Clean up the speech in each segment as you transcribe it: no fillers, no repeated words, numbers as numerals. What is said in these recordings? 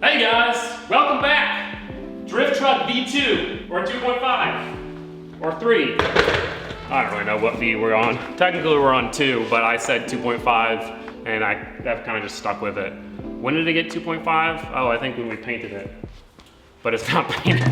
Hey guys, welcome back. Drift truck V2 or 2.5 or 3. I don't really know what V we're on. Technically we're on 2, but I said 2.5 and I've kind of just stuck with it. When did it get 2.5? Oh, I think when we painted it, but it's not painted.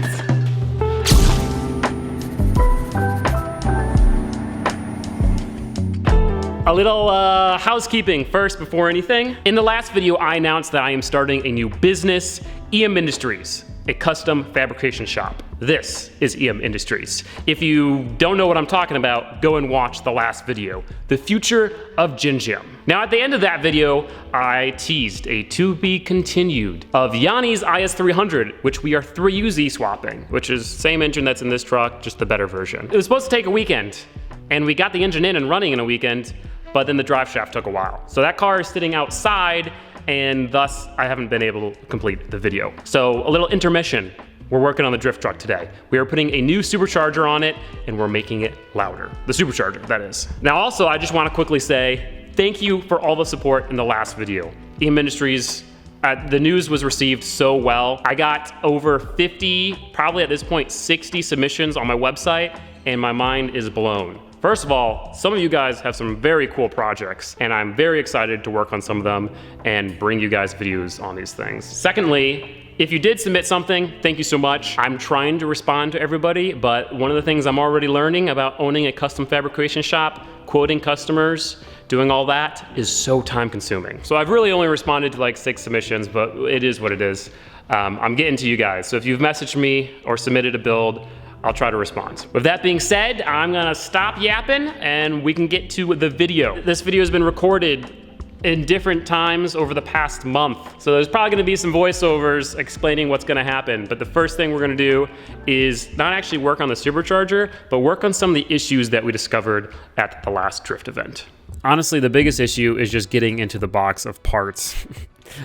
A little housekeeping first before anything. In the last video, I announced that I am starting a new business, EM Industries, a custom fabrication shop. This is EM Industries. If you don't know what I'm talking about, go and watch the last video, the future of Gingium. Now at the end of that video, I teased a to be continued of Yanni's IS300, which we are 3UZ swapping, which is the same engine that's in this truck, just the better version. It was supposed to take a weekend, and we got the engine in and running in a weekend, but then the drive shaft took a while. So that car is sitting outside, and thus I haven't been able to complete the video. So a little intermission. We're working on the drift truck today. We are putting a new supercharger on it, and we're making it louder. The supercharger, that is. Now also, I just wanna quickly say, thank you for all the support in the last video. EM Industries, the news was received so well. I got over 50, probably at this point, 60 submissions on my website, and my mind is blown. First of all, some of you guys have some very cool projects, and I'm very excited to work on some of them and bring you guys videos on these things. Secondly, if you did submit something, thank you so much. I'm trying to respond to everybody, but one of the things I'm already learning about owning a custom fabrication shop, quoting customers, doing all that is so time consuming. So I've really only responded to like 6 submissions, but it is what it is. I'm getting to you guys. So if you've messaged me or submitted a build, I'll try to respond. With that being said, I'm gonna stop yapping and we can get to the video. This video has been recorded in different times over the past month. So there's probably gonna be some voiceovers explaining what's gonna happen, but the first thing we're gonna do is not actually work on the supercharger, but work on some of the issues that we discovered at the last drift event. Honestly, the biggest issue is just getting into the box of parts.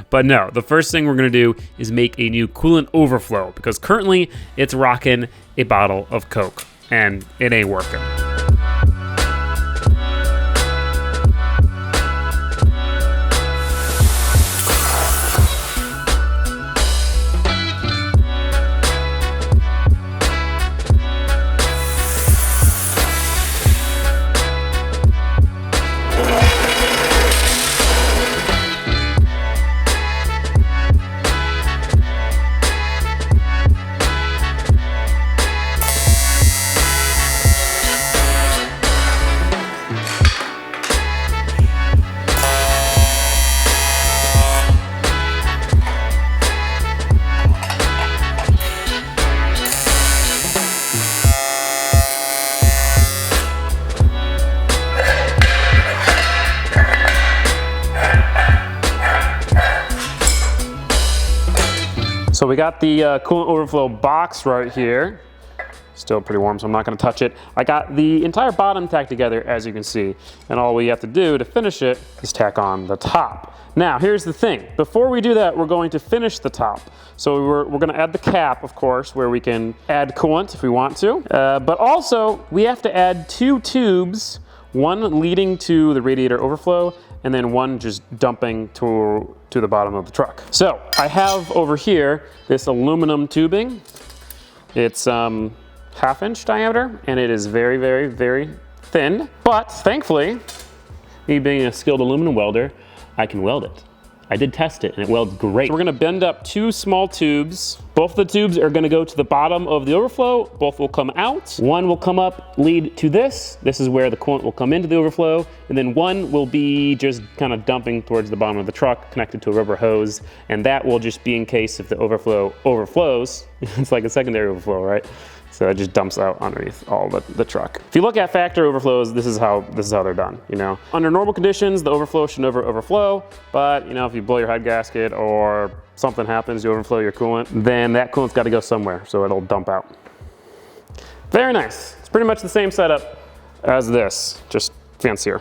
But no, the first thing we're gonna do is make a new coolant overflow because currently it's rocking a bottle of Coke and it ain't working. So we got the coolant overflow box right here. Still pretty warm, so I'm not gonna touch it. I got the entire bottom tacked together, as you can see, and all we have to do to finish it is tack on the top. Now, here's the thing. Before we do that, we're going to finish the top. So we're gonna add the cap, of course, where we can add coolant if we want to, but also we have to add 2 tubes, one leading to the radiator overflow, and then one just dumping to the bottom of the truck. So I have over here this aluminum tubing. It's 1/2 inch diameter, and it is very, very, very thin. But thankfully, me being a skilled aluminum welder, I can weld it. I did test it and it welds great. So we're gonna bend up 2 small tubes. Both of the tubes are gonna go to the bottom of the overflow. Both will come out. One will come up, lead to this. This is where the coolant will come into the overflow. And then one will be just kind of dumping towards the bottom of the truck, connected to a rubber hose. And that will just be in case if the overflow overflows. It's like a secondary overflow, right? So it just dumps out underneath all the truck. If you look at factory overflows, this is how they're done, you know? Under normal conditions, the overflow should never overflow, but you know, if you blow your head gasket or something happens, you overflow your coolant, then that coolant's gotta go somewhere, so it'll dump out. Very nice. It's pretty much the same setup as this, just fancier.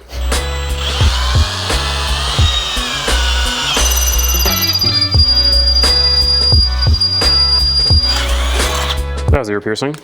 That was ear piercing.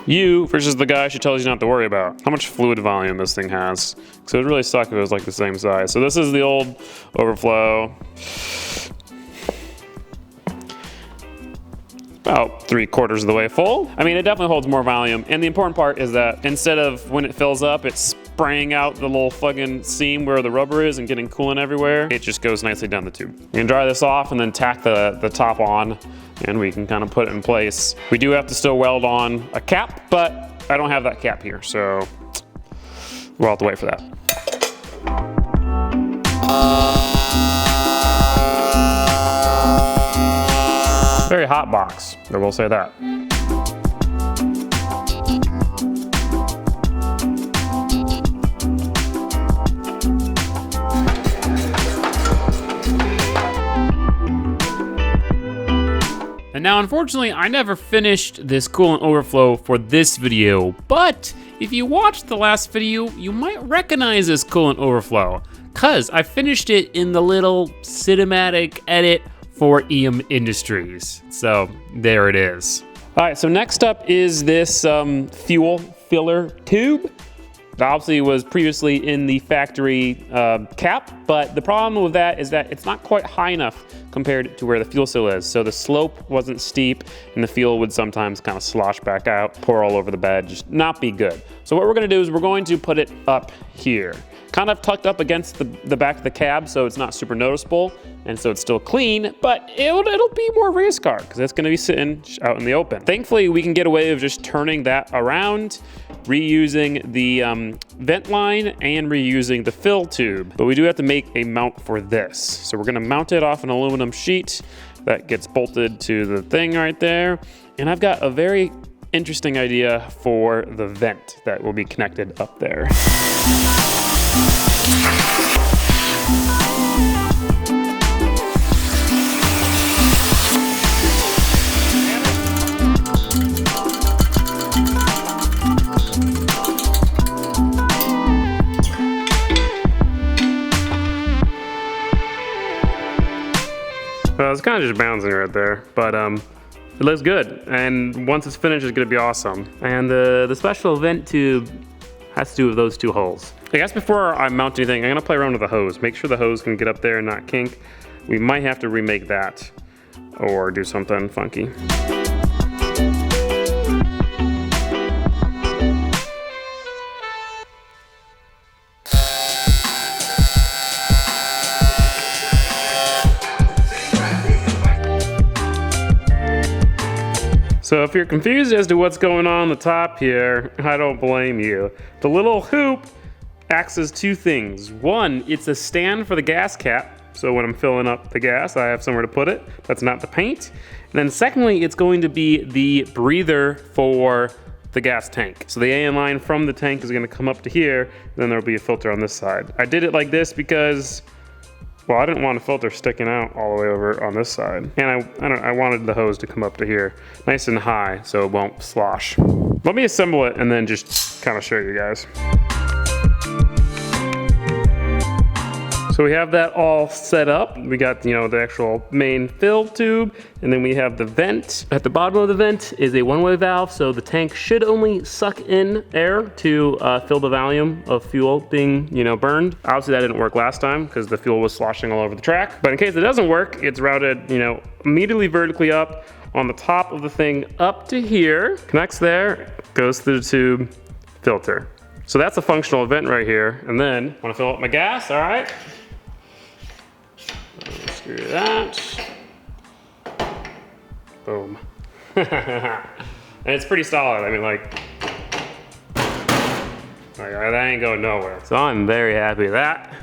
You versus the guy she tells you not to worry about. How much fluid volume this thing has. So it would really suck if it was like the same size. So this is the old overflow. About 3/4 of the way full. I mean, it definitely holds more volume. And the important part is that instead of when it fills up, it's spraying out the little fucking seam where the rubber is and getting coolant everywhere. It just goes nicely down the tube. You can dry this off and then tack the top on, and we can kind of put it in place. We do have to still weld on a cap, but I don't have that cap here, so we'll have to wait for that. Very hot box, I will say that. And now, unfortunately, I never finished this coolant overflow for this video, but if you watched the last video, you might recognize this coolant overflow, cause I finished it in the little cinematic edit for EM Industries. So there it is. All right, so next up is this fuel filler tube. It obviously was previously in the factory cap, but the problem with that is that it's not quite high enough compared to where the fuel seal is. So the slope wasn't steep and the fuel would sometimes kind of slosh back out, pour all over the bed, just not be good. So what we're gonna do is we're going to put it up here, kind of tucked up against the back of the cab so it's not super noticeable and so it's still clean, but it'll be more race car because it's gonna be sitting out in the open. Thankfully, we can get away with just turning that around, reusing the vent line and reusing the fill tube. But we do have to make a mount for this. So we're gonna mount it off an aluminum sheet that gets bolted to the thing right there. And I've got a very interesting idea for the vent that will be connected up there. Well, it's kind of just bouncing right there, but it looks good. And once it's finished, it's gonna be awesome. And the special vent tube has to do with those two holes. I guess before I mount anything, I'm gonna play around with the hose. Make sure the hose can get up there and not kink. We might have to remake that or do something funky. So if you're confused as to what's going on the top here, I don't blame you. The little hoop acts as two things. One, it's a stand for the gas cap. So when I'm filling up the gas, I have somewhere to put it. That's not the paint. And then secondly, it's going to be the breather for the gas tank. So the AN line from the tank is gonna come up to here, and then there'll be a filter on this side. I did it like this because, well, I didn't want a filter sticking out all the way over on this side. And I wanted the hose to come up to here, nice and high, so it won't slosh. Let me assemble it and then just kind of show you guys. So we have that all set up. We got, you know, the actual main fill tube, and then we have the vent. At the bottom of the vent is a one-way valve, so the tank should only suck in air to fill the volume of fuel being, you know, burned. Obviously that didn't work last time because the fuel was sloshing all over the track. But in case it doesn't work, it's routed, you know, immediately vertically up on the top of the thing up to here, connects there, goes through the tube, filter. So that's a functional vent right here. And then, wanna fill up my gas, all right? Screw that. Boom. And it's pretty solid. I mean, like that ain't going nowhere. So I'm very happy with that.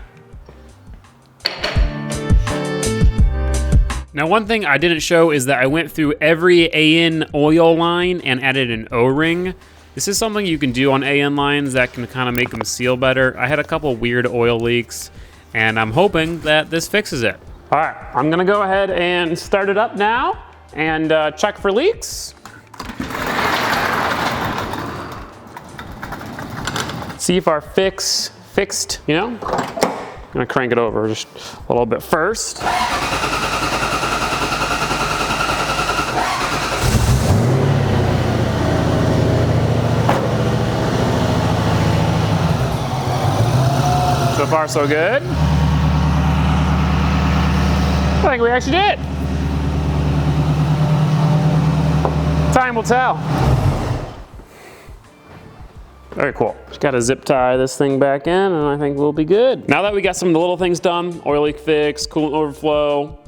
Now, one thing I didn't show is that I went through every AN oil line and added an O-ring. This is something you can do on AN lines that can kind of make them seal better. I had a couple weird oil leaks, and I'm hoping that this fixes it. All right, I'm gonna go ahead and start it up now and check for leaks. See if our fixed, you know? I'm gonna crank it over just a little bit first. So far, so good. I think we actually did. Time will tell. Very cool. Just gotta zip tie this thing back in and I think we'll be good. Now that we got some of the little things done, oil leak fix, coolant overflow,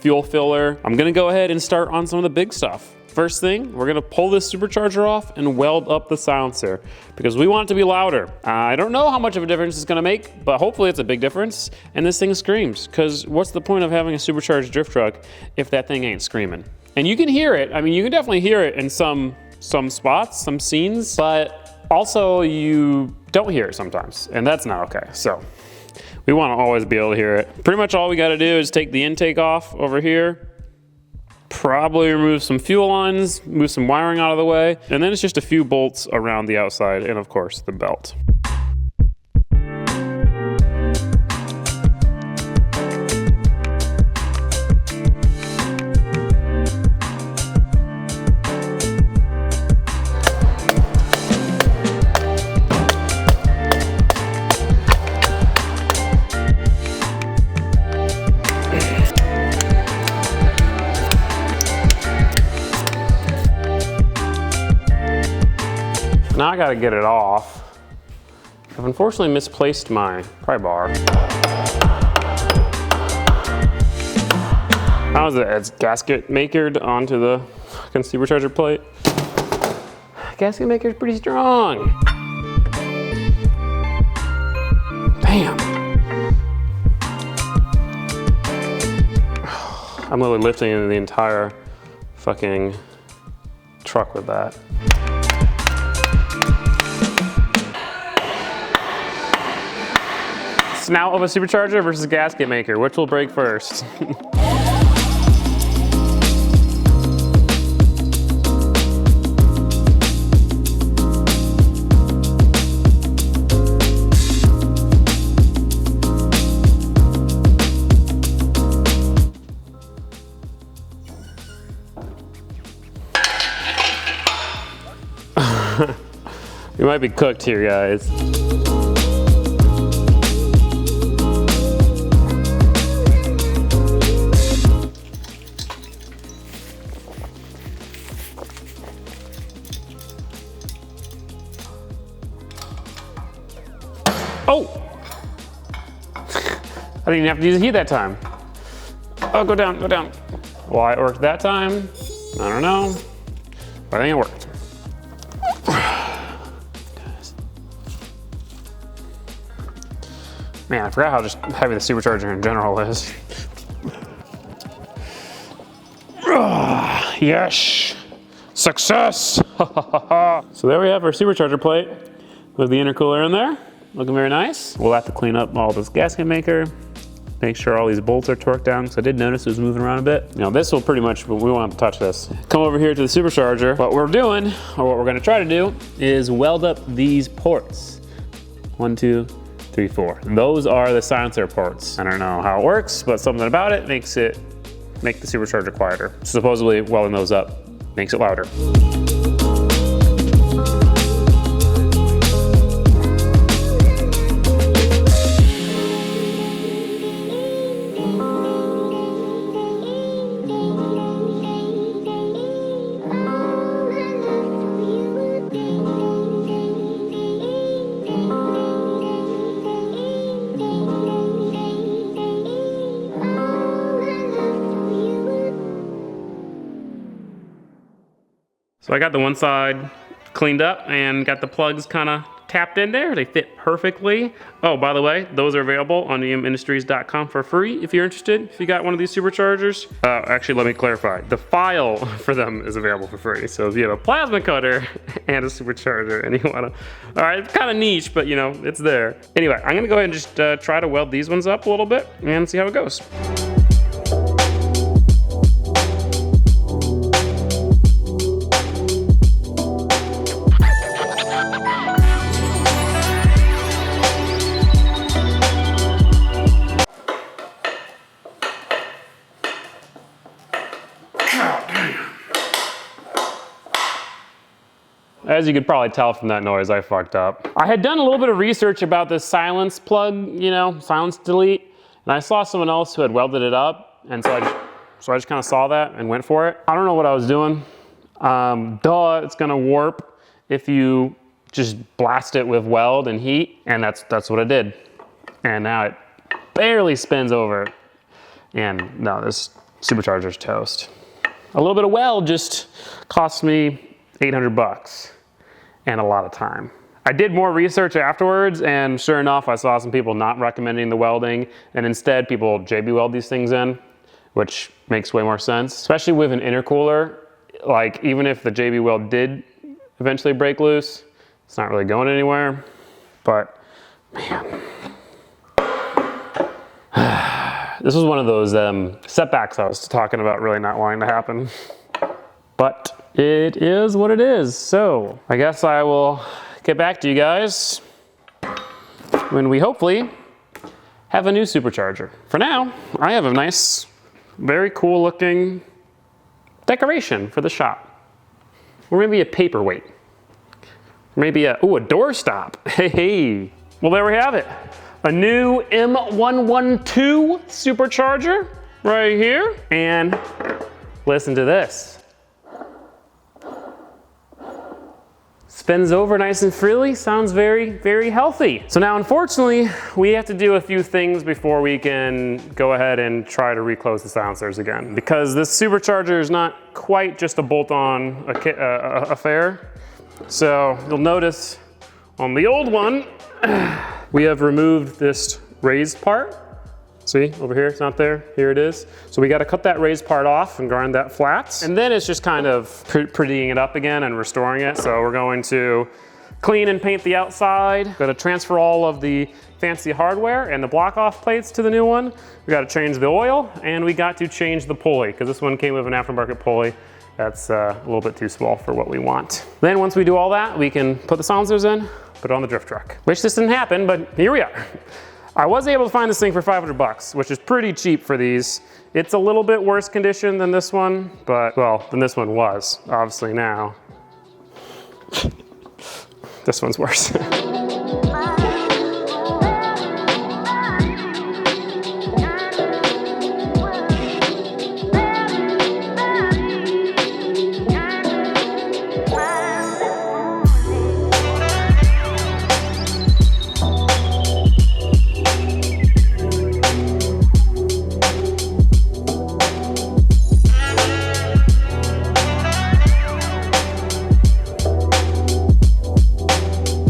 fuel filler, I'm gonna go ahead and start on some of the big stuff. First thing, we're gonna pull this supercharger off and weld up the silencer because we want it to be louder. I don't know how much of a difference it's gonna make, but hopefully it's a big difference and this thing screams, because what's the point of having a supercharged drift truck if that thing ain't screaming? And you can hear it. I mean, you can definitely hear it in some spots, some scenes, but also you don't hear it sometimes, and that's not okay. So we want to always be able to hear it. Pretty much all we got to do is take the intake off over here, probably remove some fuel lines, move some wiring out of the way, and then it's just a few bolts around the outside and of course the belt. Now I gotta get it off. I've unfortunately misplaced my pry bar. How is it? It's gasket makered onto the fucking supercharger plate. Gasket maker's pretty strong. Damn. I'm literally lifting into the entire fucking truck with that. Snout of a supercharger versus gasket maker. Which will break first? We might be cooked here, guys. Oh! I didn't even have to use the heat that time. Oh, go down, go down. Why it worked that time, I don't know, but I think it worked. Man, I forgot how just heavy the supercharger in general is. Yes! Success! So there we have our supercharger plate with the intercooler in there. Looking very nice. We'll have to clean up all this gasket maker, make sure all these bolts are torqued down, because I did notice it was moving around a bit. Now this will pretty much, we won't have to touch this. Come over here to the supercharger. What we're doing, or what we're gonna try to do, is weld up these ports. 1, 2, 3, 4. Those are the silencer ports. I don't know how it works, but something about it makes the supercharger quieter. Supposedly welding those up makes it louder. So I got the one side cleaned up and got the plugs kind of tapped in there. They fit perfectly. Oh, by the way, those are available on emindustries.com for free if you're interested, if you got one of these superchargers. Actually, let me clarify. The file for them is available for free. So if you have a plasma cutter and a supercharger and you want to, all right, it's kind of niche, but you know, it's there. Anyway, I'm going to go ahead and just try to weld these ones up a little bit and see how it goes. as you could probably tell from that noise, I fucked up. I had done a little bit of research about this silence plug, you know, silence delete, and I saw someone else who had welded it up, and so I just kind of saw that and went for it. I don't know what I was doing. Duh, it's gonna warp if you just blast it with weld and heat, and that's what I did. And now it barely spins over. And no, this supercharger's toast. A little bit of weld just cost me 800 bucks and a lot of time. I did more research afterwards, and sure enough, I saw some people not recommending the welding, and instead people JB weld these things in, which makes way more sense, especially with an intercooler. Like, even if the JB weld did eventually break loose, it's not really going anywhere. But man, this was one of those setbacks I was talking about really not wanting to happen. But it is what it is. So I guess I will get back to you guys when we hopefully have a new supercharger. For now, I have a nice, very cool looking decoration for the shop. Or maybe a paperweight. Maybe a doorstop. Hey. Well, there we have it. A new M112 supercharger right here. And listen to this. Spins over nice and freely, sounds very, very healthy. So now, unfortunately, we have to do a few things before we can go ahead and try to reclose the silencers again, because this supercharger is not quite just a bolt-on affair. So you'll notice on the old one, we have removed this raised part. See, over here, it's not there, here it is. So we gotta cut that raised part off and grind that flat. And then it's just kind of prettying it up again and restoring it. So we're going to clean and paint the outside. Gonna transfer all of the fancy hardware and the block off plates to the new one. We gotta change the oil, and we got to change the pulley, because this one came with an aftermarket pulley. That's a little bit too small for what we want. Then once we do all that, we can put the silencers in, put it on the drift truck. Wish this didn't happen, but here we are. I was able to find this thing for 500 bucks, which is pretty cheap for these. It's a little bit worse condition than this one, but, well, than this one was, obviously now. This one's worse.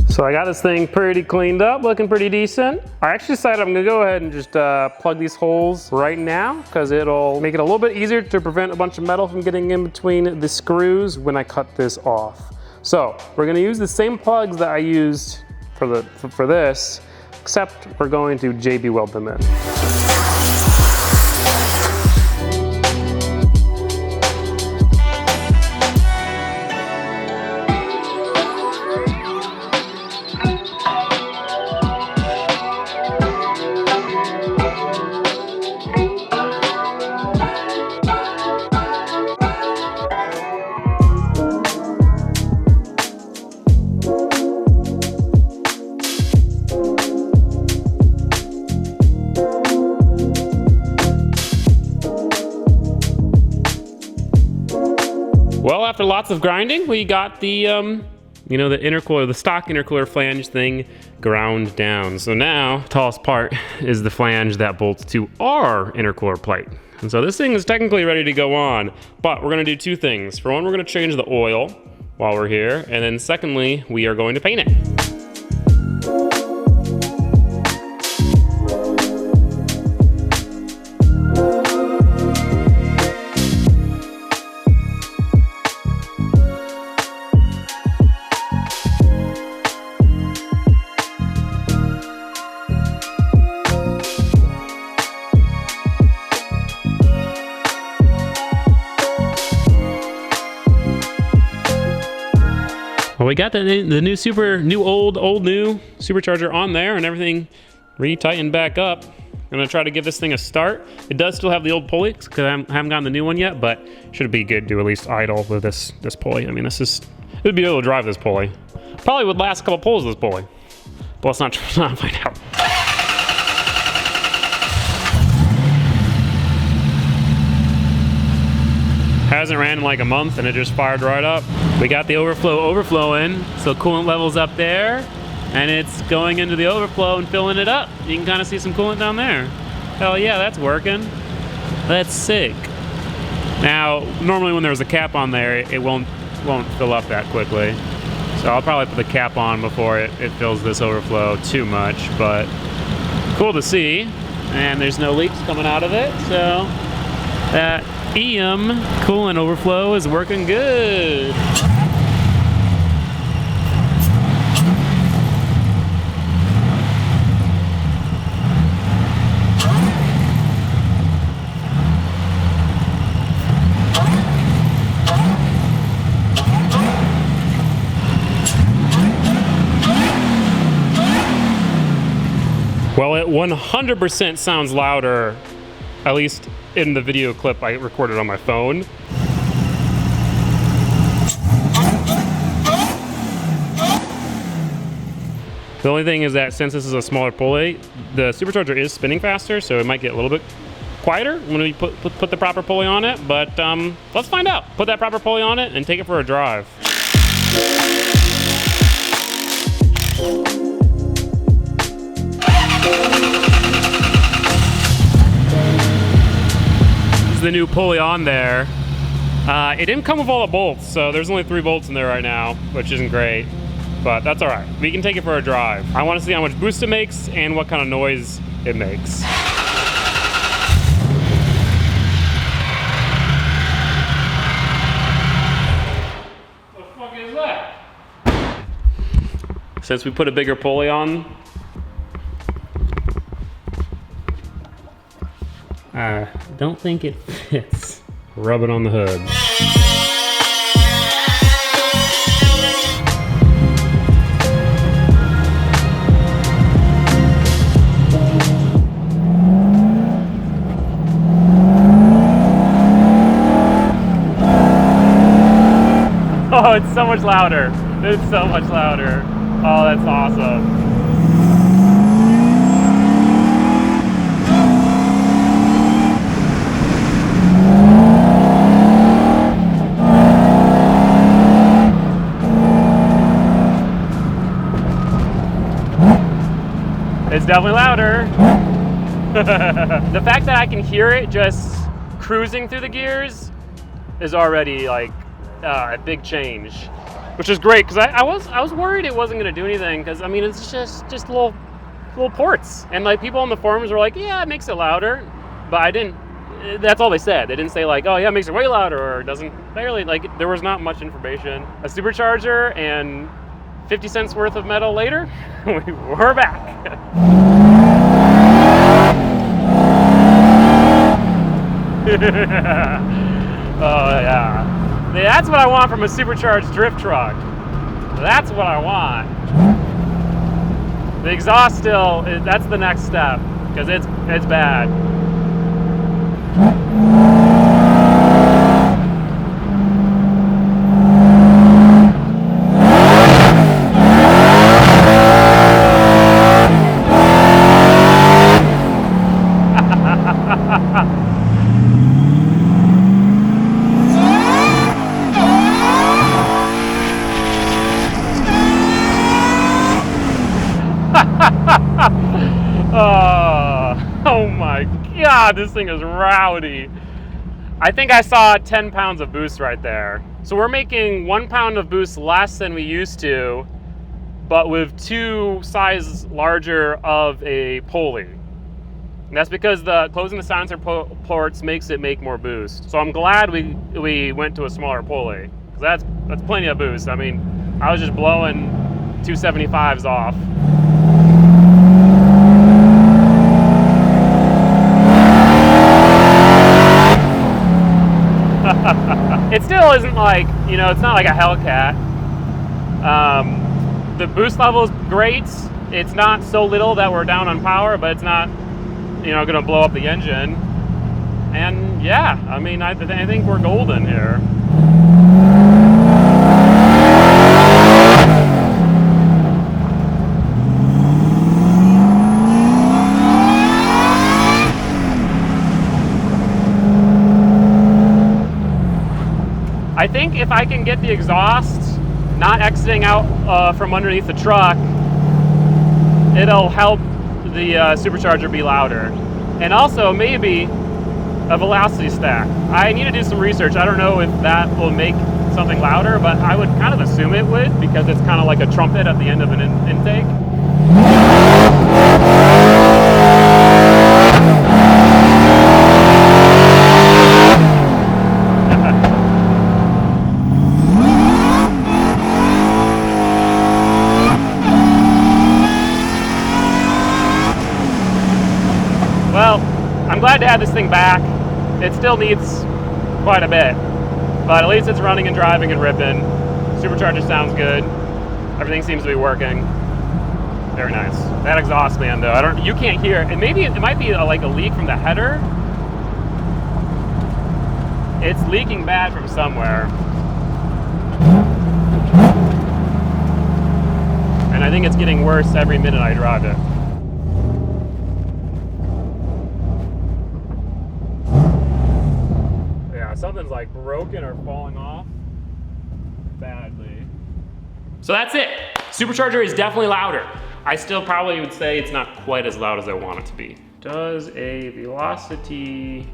So I got this thing pretty cleaned up, looking pretty decent. I actually decided I'm gonna go ahead and just plug these holes right now, because it'll make it a little bit easier to prevent a bunch of metal from getting in between the screws when I cut this off. So we're gonna use the same plugs that I used for this, except we're going to JB weld them in. Well, after lots of grinding, we got the, you know, the intercooler, the stock intercooler flange thing ground down. So now, the tallest part is the flange that bolts to our intercooler plate. And so this thing is technically ready to go on, but we're gonna do two things. For one, we're gonna change the oil while we're here, and then secondly, we are going to paint it. Well, we got the new supercharger on there and everything re-tightened back up. I'm gonna try to give this thing a start. It does still have the old pulley because I haven't gotten the new one yet, but should be good to at least idle with this pulley. I mean, this is It'd be able to drive this pulley. Probably would last a couple pulls of this pulley. But let's not find out. Hasn't ran in like a month and it just fired right up. We got the overflow in, so coolant level's up there, and it's going into the overflow and filling it up. You can kind of see some coolant down there. Hell yeah, that's working. That's sick. Now, normally when there's a cap on there, it won't fill up that quickly. So I'll probably put the cap on before it fills this overflow too much, but cool to see. And there's no leaks coming out of it, so that EM coolant overflow is working good. Well, it 100% sounds louder, at least in the video clip I recorded on my phone. The only thing is that since this is a smaller pulley, the supercharger is spinning faster, so it might get a little bit quieter when we put the proper pulley on it, but let's find out. Put that proper pulley on it and take it for a drive. The new pulley on there. It didn't come with all the bolts, so there's only 3 bolts in there right now, which isn't great, but that's all right. We can take it for a drive. I want to see how much boost it makes and what kind of noise it makes. What the fuck is that? Since we put a bigger pulley on, don't think it fits. Rub it on the hood. Oh, it's so much louder. It's so much louder. Oh, that's awesome. It's definitely louder. The fact that I can hear it just cruising through the gears is already like a big change, which is great because I was worried it wasn't going to do anything because I mean it's just little ports, and like people on the forums were like, yeah, it makes it louder, but I didn't. That's all they said. They didn't say like, oh yeah, it makes it way louder or it doesn't. Barely, like there was not much information. A supercharger and 50 cents worth of metal later, we're back. Oh yeah. That's what I want from a supercharged drift truck. That's what I want. The exhaust still, that's the next step, because it's bad. Oh my God, this thing is rowdy. I think I saw 10 pounds of boost right there. So we're making 1 pound of boost less than we used to, but with 2 sizes larger of a pulley. And that's because closing the silencer ports makes it make more boost. So I'm glad we went to a smaller pulley, because that's plenty of boost. I mean, I was just blowing 275s off. It still isn't like, you know, it's not like a Hellcat. The boost level is great. It's not so little that we're down on power, but it's not, you know, gonna blow up the engine. And yeah, I mean, I think we're golden here. I think if I can get the exhaust not exiting out from underneath the truck, it'll help the supercharger be louder. And also maybe a velocity stack. I need to do some research. I don't know if that will make something louder, but I would kind of assume it would, because it's kind of like a trumpet at the end of an intake. Well, I'm glad to have this thing back. It still needs quite a bit, but at least it's running and driving and ripping. Supercharger sounds good. Everything seems to be working. Very nice. That exhaust fan though, you can't hear. And maybe it might be like a leak from the header. It's leaking bad from somewhere. And I think it's getting worse every minute I drive it. Something's like broken or falling off badly. So that's it. Supercharger is definitely louder. I still probably would say it's not quite as loud as I want it to be. Does a velocity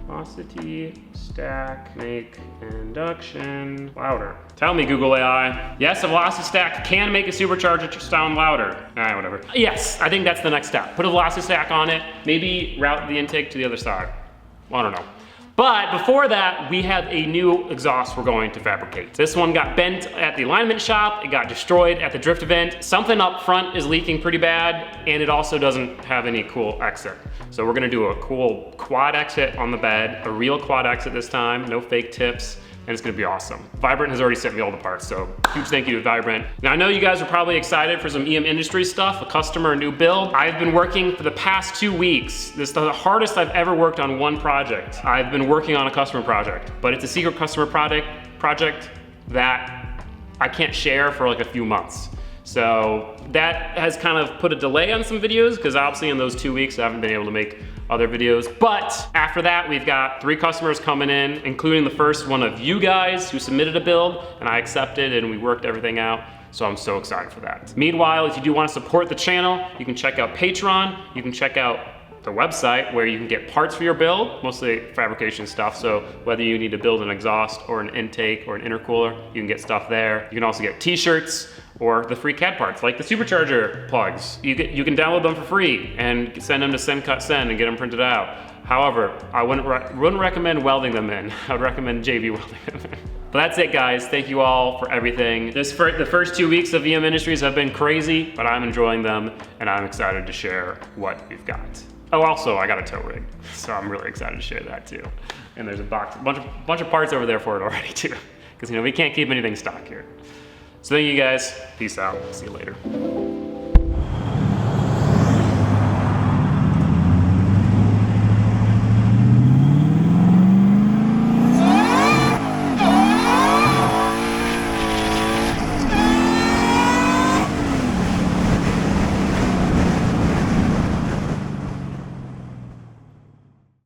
stack make induction louder? Tell me, Google AI. Yes, a velocity stack can make a supercharger sound louder. Whatever. Yes, I think that's the next step. Put a velocity stack on it, maybe route the intake to the other side. I don't know. But before that, we have a new exhaust we're going to fabricate. This one got bent at the alignment shop, it got destroyed at the drift event. Something up front is leaking pretty bad, and it also doesn't have any cool exit. So we're gonna do a cool quad exit on the bed, a real quad exit this time, no fake tips, and it's gonna be awesome. Vibrant has already sent me all the parts, so huge thank you to Vibrant. Now I know you guys are probably excited for some EM Industry stuff, a customer, a new build. I've been working for the past 2 weeks. This is the hardest I've ever worked on one project. I've been working on a customer project, but it's a secret customer project that I can't share for like a few months. So that has kind of put a delay on some videos, because obviously in those 2 weeks I haven't been able to make other videos. But after that, we've got 3 customers coming in, including the first one of you guys who submitted a build, and I accepted and we worked everything out. So I'm so excited for that. Meanwhile, if you do want to support the channel, you can check out Patreon, you can check out the website where you can get parts for your build, mostly fabrication stuff. So whether you need to build an exhaust or an intake or an intercooler, you can get stuff there. You can also get t-shirts or the free CAD parts, like the supercharger plugs. You can download them for free and send them to Send Cut Send and get them printed out. However, I wouldn't recommend welding them in. I would recommend JV welding them in. But that's it, guys. Thank you all for everything. The first 2 weeks of EM Industries have been crazy, but I'm enjoying them and I'm excited to share what we've got. Oh, also, I got a tow rig, so I'm really excited to share that too. And there's a bunch of parts over there for it already too, because we can't keep anything stock here. So thank you guys. Peace out. See you later.